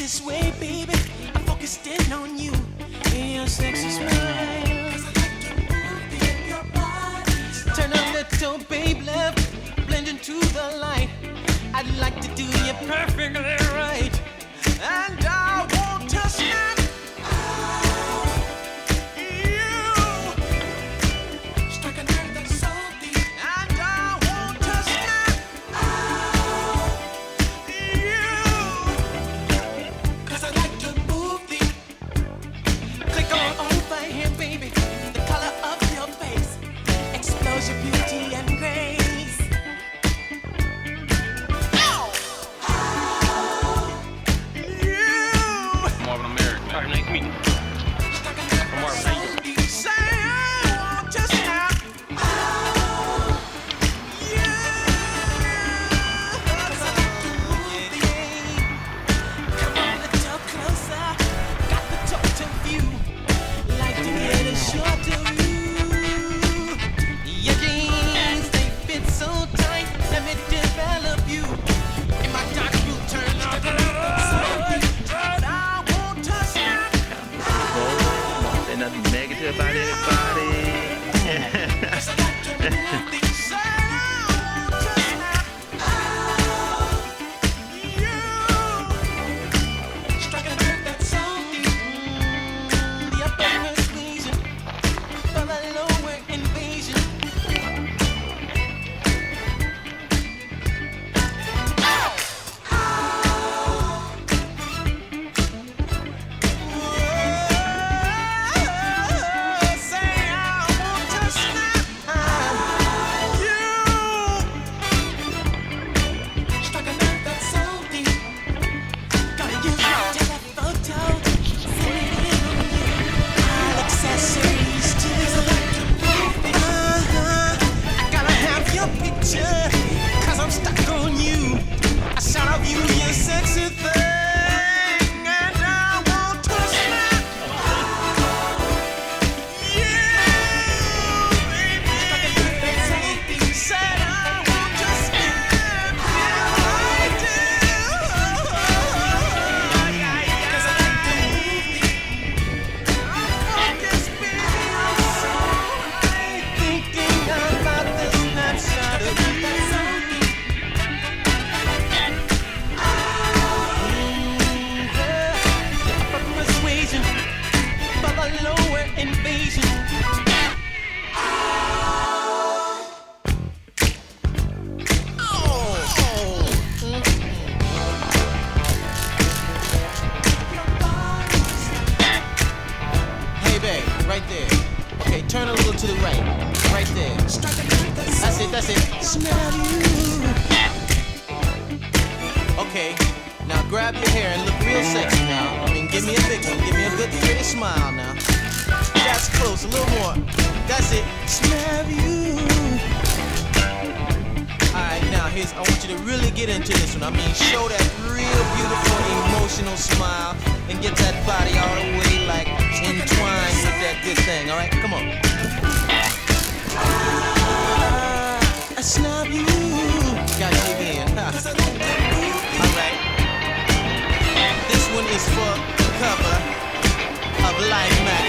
this way, baby. I'm focused in on you and your sexy smile. 'Cause I like to move in your body. Turn a little, babe, left, blend into the light. I'd like to do you perfectly right, and I want to snap you. Strike a nerve that's so deep, and I want to snap you. 'Cause I like to move deep. Click on over here, baby. The color of your face explodes your beauty and grace. Nothing negative about anybody. Right there. Okay, turn a little to the right. Right there. That's it, that's it. Smell you. Okay, now grab your hair and look real sexy now. I mean, give me a big one. Give me a good, pretty smile now. That's close, a little more. That's it. Smell you. Alright, now I want you to really get into this one. I mean, show that real beautiful, emotional smile and get that body all the way like entwined with that good thing. Alright, come on. I snub you. Got you again. Alright. This one is for the cover of Life Matters.